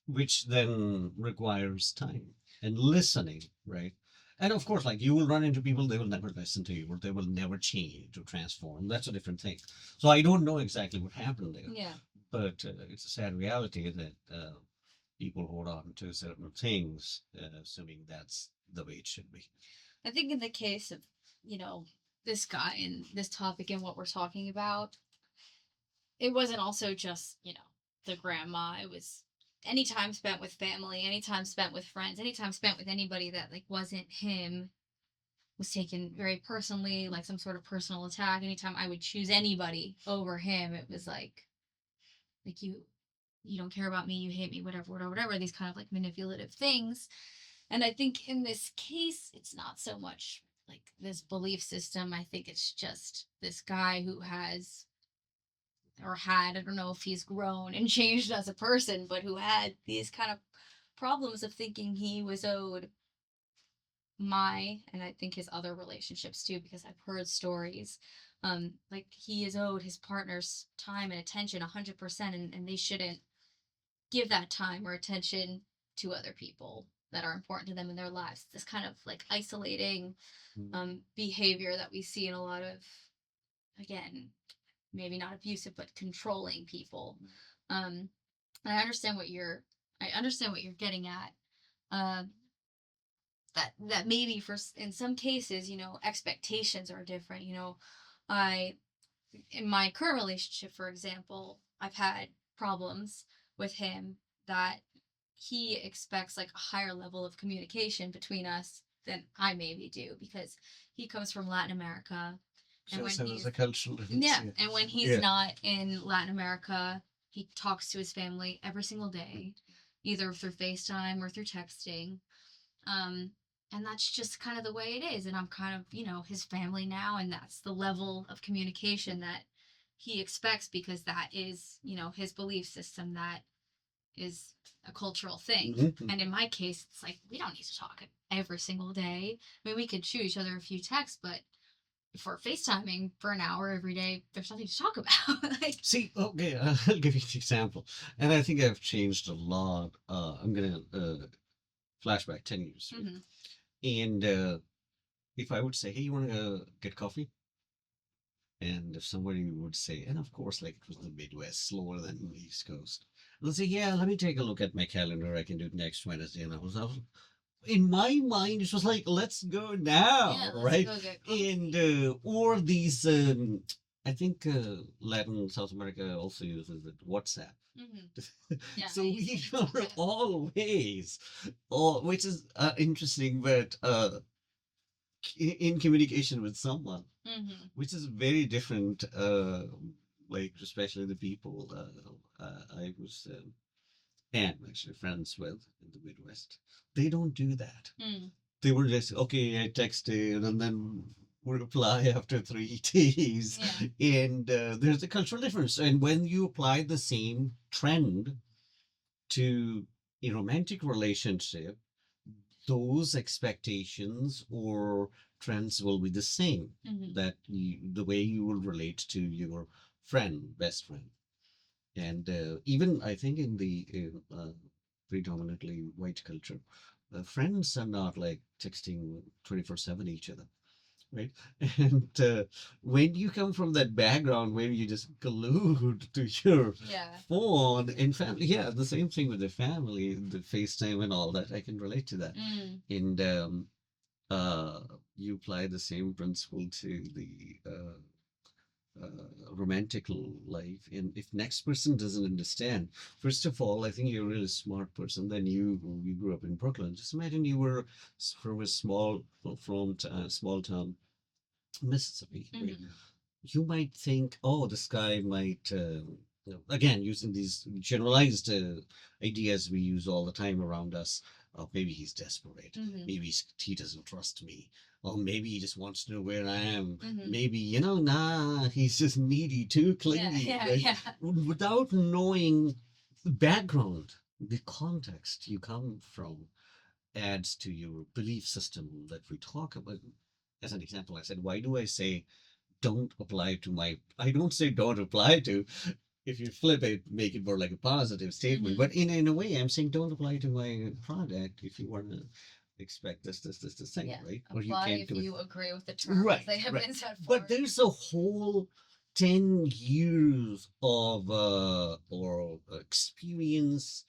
[SPEAKER 2] which then requires time and listening, right? And of course, like, you will run into people, they will never listen to you, or they will never change or transform. That's a different thing. So I don't know exactly what happened there,
[SPEAKER 3] Yeah.
[SPEAKER 2] but it's a sad reality that people hold on to certain things, assuming that's the way it should be.
[SPEAKER 3] I think in the case of, this guy and this topic and what we're talking about, it wasn't also just, the grandma. It was any time spent with family, any time spent with friends, any time spent with anybody that like wasn't him was taken very personally, like some sort of personal attack. Anytime I would choose anybody over him, it was like you don't care about me, you hate me, whatever, whatever, whatever, these kind of like manipulative things. And I think in this case, it's not so much like this belief system. I think it's just this guy who has or had, I don't know if he's grown and changed as a person, but who had these kind of problems of thinking he was owed and I think his other relationships too, because I've heard stories. Like he is owed his partner's time and attention 100%, and they shouldn't give that time or attention to other people that are important to them in their lives. This kind of like isolating behavior that we see in a lot of, again, maybe not abusive, but controlling people. And I understand what you're getting at. Um, that maybe for in some cases, expectations are different. I in my current relationship, for example, I've had problems with him that he expects like a higher level of communication between us than I maybe do, because he comes from Latin America, and when
[SPEAKER 2] So there's
[SPEAKER 3] he's
[SPEAKER 2] a cultural difference.
[SPEAKER 3] yeah,
[SPEAKER 2] Yeah.
[SPEAKER 3] and when he's not in Latin America, he talks to his family every single day, either through FaceTime or through texting. Um, and that's just kind of the way it is. And I'm kind of, his family now, and that's the level of communication that he expects, because that is, his belief system, that is a cultural thing.
[SPEAKER 2] Mhm.
[SPEAKER 3] And in my case, it's like we don't need to talk every single day. I mean, we could shoot each other a few texts, but if we're FaceTiming for an hour every day, there's nothing to talk about. Like,
[SPEAKER 2] See, okay, I'll give you an example. And I think I've changed a lot. I'm going to flashback 10 years. Right?
[SPEAKER 3] mhm.
[SPEAKER 2] And if I would say, "Hey, you want to get coffee?" And if somebody would say, and of course, like, it was the Midwest, slower than the East Coast, they'll say, "Yeah, let me take a look at my calendar. I can do it next Wednesday." And in my mind, it was like, "Let's go now,"
[SPEAKER 3] Yeah, let's
[SPEAKER 2] right?
[SPEAKER 3] go get coffee.
[SPEAKER 2] And or these, I think Latin South America also uses it, WhatsApp.
[SPEAKER 3] Yeah,
[SPEAKER 2] So
[SPEAKER 3] I
[SPEAKER 2] we
[SPEAKER 3] used to
[SPEAKER 2] are
[SPEAKER 3] do that.
[SPEAKER 2] always, all, which is interesting, but in communication with someone, which is very different. Like, especially the people I was am actually friends with in the Midwest, they don't do that. They were just, okay, I texted, and then we reply after 3 days.
[SPEAKER 3] Yeah.
[SPEAKER 2] And there's a cultural difference. And when you apply the same trend to a romantic relationship, those expectations or trends will be the same. That the way you will relate to your friend, best friend. And even I think in the predominantly white culture, friends are not like texting 24/7 each other. right? And when you come from that background where you just glued to your
[SPEAKER 3] Yeah.
[SPEAKER 2] phone and family, yeah, the same thing with the family, the FaceTime and all that, I can relate to that.
[SPEAKER 3] Mm.
[SPEAKER 2] And uh, you apply the same principle to the romantic life. And if next person doesn't understand, first of all, I think you're a really smart person. Then you grew up in Brooklyn. Just imagine you were from a small town, Mississippi, right?
[SPEAKER 3] Mhm.
[SPEAKER 2] You might think, oh, this guy might. Again, using these generalized ideas we use all the time around us. Oh, maybe he's desperate.
[SPEAKER 3] Mhm.
[SPEAKER 2] Maybe he doesn't trust me. Or maybe he just wants to know where I am.
[SPEAKER 3] Mhm.
[SPEAKER 2] Maybe, nah, he's just needy, too
[SPEAKER 3] Yeah.
[SPEAKER 2] clingy,
[SPEAKER 3] Yeah.
[SPEAKER 2] right?
[SPEAKER 3] Yeah.
[SPEAKER 2] Without knowing the background, the context you come from adds to your belief system that we talk about. As an example, I said, why do I say don't apply to my, I don't say don't apply to. If you flip it, make it more like a positive statement.
[SPEAKER 3] Mhm.
[SPEAKER 2] But in a way, I'm saying don't apply to my product if you want to expect this thing,
[SPEAKER 3] Yeah.
[SPEAKER 2] right? Or you
[SPEAKER 3] Apply
[SPEAKER 2] can't
[SPEAKER 3] if
[SPEAKER 2] do it.
[SPEAKER 3] you agree with the terms
[SPEAKER 2] Right,
[SPEAKER 3] they have
[SPEAKER 2] right.
[SPEAKER 3] been set
[SPEAKER 2] But
[SPEAKER 3] forth.
[SPEAKER 2] there's a whole 10 years of or experience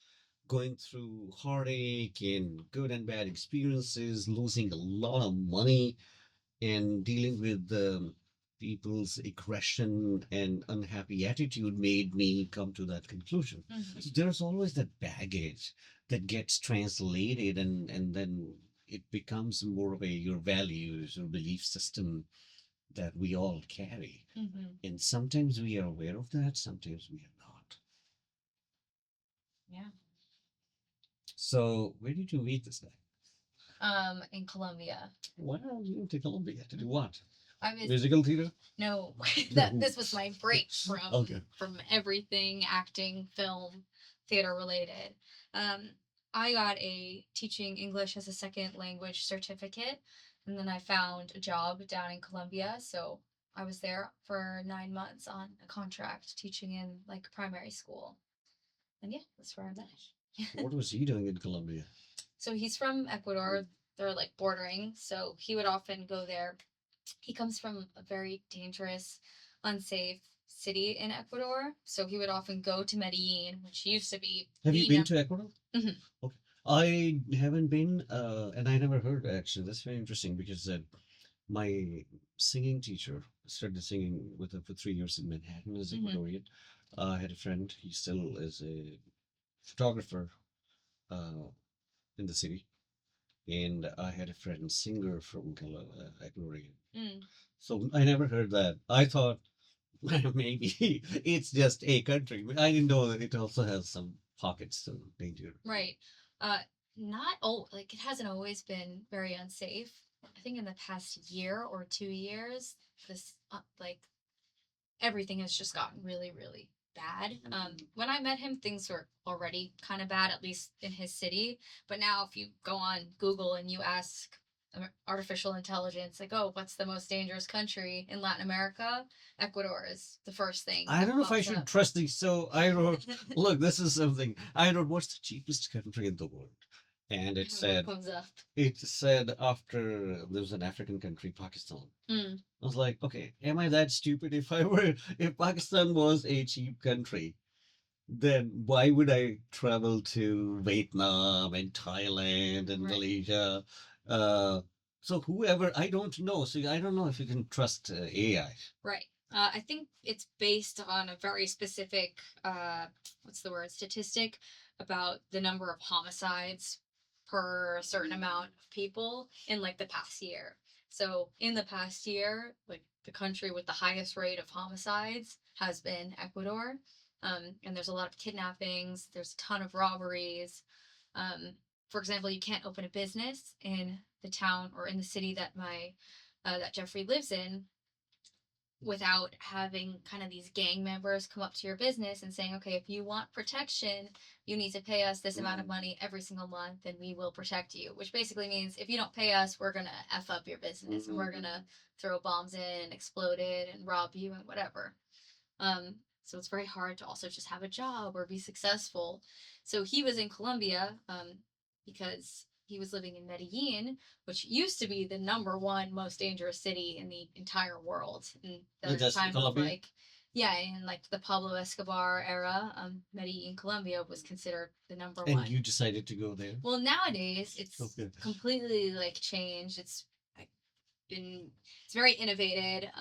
[SPEAKER 2] going through heartache and good and bad experiences, losing a lot of money and dealing with people's aggression and unhappy attitude made me come to that conclusion.
[SPEAKER 3] Mhm.
[SPEAKER 2] So there's always that baggage that gets translated and then it becomes more of a your values or belief system that we all carry.
[SPEAKER 3] Mhm.
[SPEAKER 2] And sometimes we are aware of that, sometimes we are not.
[SPEAKER 3] Yeah.
[SPEAKER 2] So where did you meet this guy?
[SPEAKER 3] In Colombia.
[SPEAKER 2] Wow, you went to Colombia to do what?
[SPEAKER 3] I was
[SPEAKER 2] Musical theater?
[SPEAKER 3] no that this was my break
[SPEAKER 2] Okay.
[SPEAKER 3] from everything acting, film, theater related. Um, I got a teaching English as a second language certificate, and then I found a job down in Colombia. So I was there for 9 months on a contract teaching in like primary school, and yeah, that's where I met.
[SPEAKER 2] What was he doing in Colombia?
[SPEAKER 3] So he's from Ecuador. They're like bordering, so he would often go there. He comes from a very dangerous, unsafe city in Ecuador, so he would often go to Medellin, which used to be
[SPEAKER 2] Have you
[SPEAKER 3] the
[SPEAKER 2] been to Ecuador?
[SPEAKER 3] Mhm.
[SPEAKER 2] Okay. I haven't been, and I never heard actually. That's very interesting because my singing teacher started singing with him for 3 years in Manhattan as
[SPEAKER 3] Mhm.
[SPEAKER 2] Ecuadorian. I had a friend, he still is a photographer uh, in the city. And I had a friend, singer from Ecuadorian.
[SPEAKER 3] Mm,
[SPEAKER 2] So I never heard that. I thought maybe it's just a country. I didn't know that it also has some pockets of danger.
[SPEAKER 3] right. Uh, not like it hasn't always been very unsafe. I think in the past year or 2 years, this like everything has just gotten really, really bad. When I met him, things were already kind of bad, at least in his city. But now, if you go on Google and you ask artificial intelligence, like, oh, what's the most dangerous country in Latin America? Ecuador is the first thing.
[SPEAKER 2] I
[SPEAKER 3] that
[SPEAKER 2] don't know if I
[SPEAKER 3] pops
[SPEAKER 2] should
[SPEAKER 3] up.
[SPEAKER 2] trust these. So I wrote, look, this is something. I wrote, what's the cheapest country in the world? And it
[SPEAKER 3] What
[SPEAKER 2] said,
[SPEAKER 3] comes up?
[SPEAKER 2] after there was an African country, Pakistan.
[SPEAKER 3] Mm,
[SPEAKER 2] I was like, okay, am I that stupid? If Pakistan was a cheap country, then why would I travel to Vietnam and Thailand and
[SPEAKER 3] right.
[SPEAKER 2] Malaysia? Uh, so whoever, I don't know. So I don't know if you can trust AI.
[SPEAKER 3] Right. I think it's based on a very specific, what's the word, statistic about the number of homicides per certain amount of people in like the past year. So in the past year, like the country with the highest rate of homicides has been Ecuador. And there's a lot of kidnappings. There's a ton of robberies. Um, for example, you can't open a business in the town or in the city that that Jeffrey lives in without having kind of these gang members come up to your business and saying, okay, if you want protection, you need to pay us this amount of money every single month and we will protect you. Which basically means if you don't pay us, we're going to F up your business and we're going to throw bombs in and explode it and rob you and whatever. So it's very hard to also just have a job or be successful. So he was in Colombia because he was living in Medellin, which used to be the #1 most dangerous city in the entire world. And the
[SPEAKER 2] That's in
[SPEAKER 3] time of
[SPEAKER 2] Colombia?
[SPEAKER 3] like, yeah, in like the Pablo Escobar era, Medellin, Colombia was considered the number
[SPEAKER 2] And
[SPEAKER 3] one.
[SPEAKER 2] you decided to go there?
[SPEAKER 3] Well, nowadays it's
[SPEAKER 2] Okay.
[SPEAKER 3] completely like changed. It's like, it's very innovated.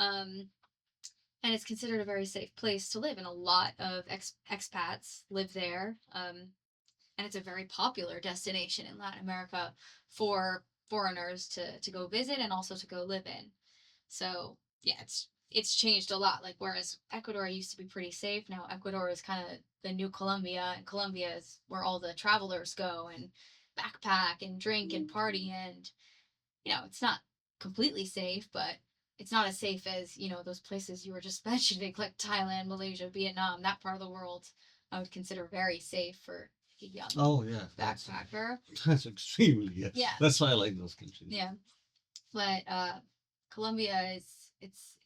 [SPEAKER 3] And it's considered a very safe place to live, and a lot of expats live there. And it's a very popular destination in Latin America for foreigners to go visit and also to go live in. So yeah, it's changed a lot. Like whereas Ecuador used to be pretty safe, now Ecuador is kind of the new Colombia, and Colombia is where all the travelers go and backpack and drink and party, and it's not completely safe, but it's not as safe as those places you were just mentioning, like Thailand, Malaysia, Vietnam. That part of the world I would consider very safe for a young
[SPEAKER 2] Oh yeah,
[SPEAKER 3] backpacker.
[SPEAKER 2] that's extremely, yeah.
[SPEAKER 3] Yeah.
[SPEAKER 2] That's why I like those countries.
[SPEAKER 3] Yeah, but Colombia it's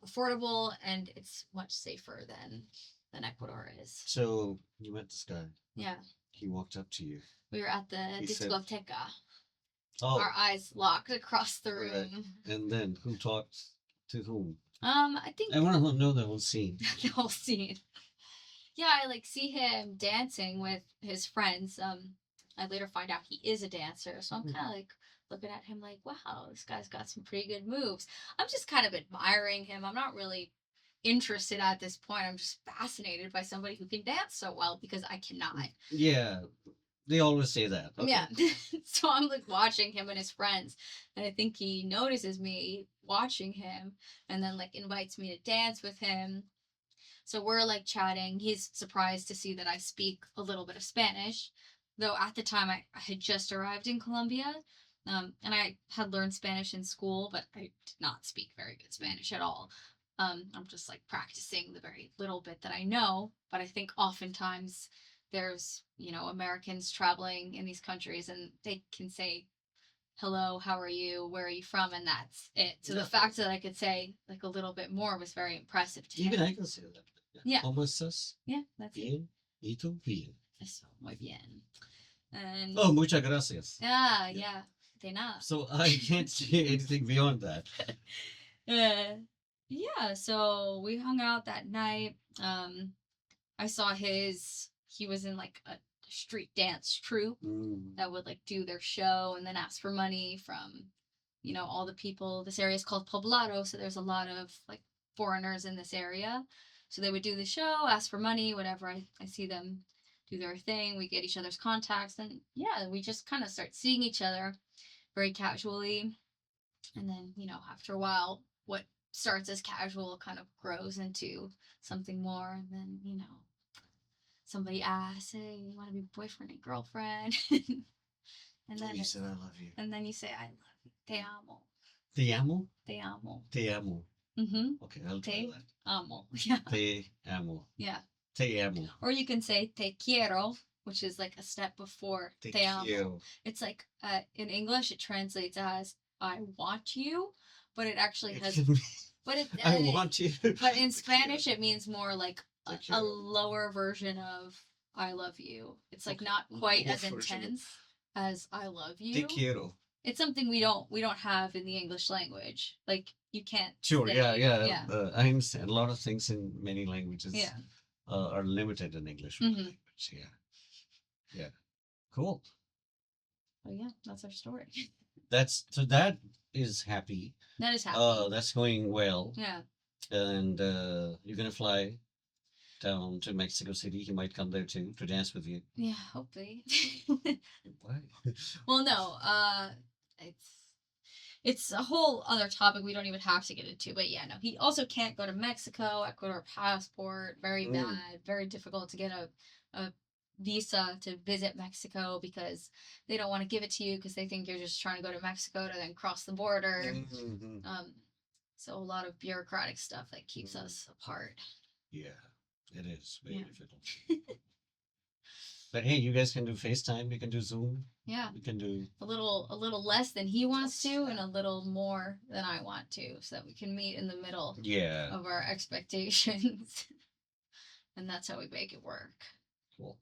[SPEAKER 3] affordable, and it's much safer than Ecuador is.
[SPEAKER 2] So you met this guy.
[SPEAKER 3] Yeah,
[SPEAKER 2] He walked up to you.
[SPEAKER 3] we were at the
[SPEAKER 2] He said-
[SPEAKER 3] discoteca.
[SPEAKER 2] Oh,
[SPEAKER 3] Our eyes locked across the room.
[SPEAKER 2] right. And then who talked to whom?
[SPEAKER 3] I think
[SPEAKER 2] I want to know the whole scene.
[SPEAKER 3] the whole scene. Yeah, I like see him dancing with his friends. I later find out he is a dancer, so I'm kind of like looking at him like, wow, this guy's got some pretty good moves. I'm just kind of admiring him. I'm not really interested at this point. I'm just fascinated by somebody who can dance so well, because I cannot.
[SPEAKER 2] Yeah, they always say that. Okay.
[SPEAKER 3] Yeah. So I'm like watching him and his friends, and I think he notices me watching him, and then like invites me to dance with him. So we're like chatting. He's surprised to see that I speak a little bit of Spanish, though at the time I had just arrived in Colombia, and I had learned Spanish in school, but I did not speak very good Spanish at all. I'm just like practicing the very little bit that I know, but I think oftentimes there's Americans traveling in these countries, and they can say hello, how are you, where are you from, and that's it. So the fact that I could say like a little bit more was very impressive to
[SPEAKER 2] Even
[SPEAKER 3] him.
[SPEAKER 2] I can say that.
[SPEAKER 3] Yeah.
[SPEAKER 2] ¿Cómo estás?
[SPEAKER 3] Yeah, that's it.
[SPEAKER 2] Bien. ¿Y tú? Bien.
[SPEAKER 3] Eso, muy bien. And
[SPEAKER 2] Oh, muchas gracias.
[SPEAKER 3] yeah, de nada.
[SPEAKER 2] So I can't say anything beyond that.
[SPEAKER 3] Yeah, so we hung out that night. I saw he was in like a street dance troupe that would like do their show and then ask for money from all the people. This area is called Poblado, so there's a lot of like foreigners in this area, so they would do the show, ask for money, whatever. I see them do their thing, we get each other's contacts, and yeah, we just kind of start seeing each other very casually, and then after a while, what starts as casual kind of grows into something more, and then somebody asks, hey, you want to be boyfriend and girlfriend? And then
[SPEAKER 2] you said I love you.
[SPEAKER 3] And then you say, I love you. Te amo.
[SPEAKER 2] Te amo?
[SPEAKER 3] Te amo.
[SPEAKER 2] Te amo.
[SPEAKER 3] Mm-hmm.
[SPEAKER 2] Okay, I'll try
[SPEAKER 3] Te
[SPEAKER 2] that.
[SPEAKER 3] amo. Yeah.
[SPEAKER 2] Te amo.
[SPEAKER 3] Yeah.
[SPEAKER 2] Te amo.
[SPEAKER 3] Or you can say te quiero, which is like a step before
[SPEAKER 2] Te
[SPEAKER 3] te amo.
[SPEAKER 2] quiero.
[SPEAKER 3] It's like in English it translates as I want you, but it actually has but it
[SPEAKER 2] I want you.
[SPEAKER 3] but in Spanish it means more like
[SPEAKER 2] Te
[SPEAKER 3] a
[SPEAKER 2] quiero.
[SPEAKER 3] lower version of I love you. It's like
[SPEAKER 2] Okay.
[SPEAKER 3] not quite
[SPEAKER 2] What
[SPEAKER 3] as
[SPEAKER 2] version of-
[SPEAKER 3] intense as I love
[SPEAKER 2] Te
[SPEAKER 3] you.
[SPEAKER 2] quiero.
[SPEAKER 3] It's something we don't have in the English language. Like you can't
[SPEAKER 2] Sure,
[SPEAKER 3] say,
[SPEAKER 2] yeah. I understand. A lot of things in many languages
[SPEAKER 3] Yeah.
[SPEAKER 2] Are limited in English
[SPEAKER 3] Mhm.
[SPEAKER 2] language. Yeah. Cool.
[SPEAKER 3] Oh yeah, that's our story.
[SPEAKER 2] That is happy.
[SPEAKER 3] That is happy.
[SPEAKER 2] That's going well.
[SPEAKER 3] Yeah.
[SPEAKER 2] And you're gonna fly down to Mexico City. He might come there too to dance with you.
[SPEAKER 3] Yeah, hopefully.
[SPEAKER 2] Why?
[SPEAKER 3] Well, no, it's a whole other topic we don't even have to get into. But yeah, no, he also can't go to Mexico. Ecuador passport, very bad, very difficult to get a visa to visit Mexico, because they don't want to give it to you because they think you're just trying to go to Mexico to then cross the border.
[SPEAKER 2] Mhm.
[SPEAKER 3] So a lot of bureaucratic stuff that keeps us apart.
[SPEAKER 2] Yeah, it is very
[SPEAKER 3] Yeah.
[SPEAKER 2] difficult. But hey, you guys can do FaceTime. You can do Zoom.
[SPEAKER 3] Yeah.
[SPEAKER 2] We can do.
[SPEAKER 3] A little less than he wants to, and a little more than I want to, so that we can meet in the middle
[SPEAKER 2] Yeah.
[SPEAKER 3] of our expectations. And that's how we make it work.
[SPEAKER 2] Cool.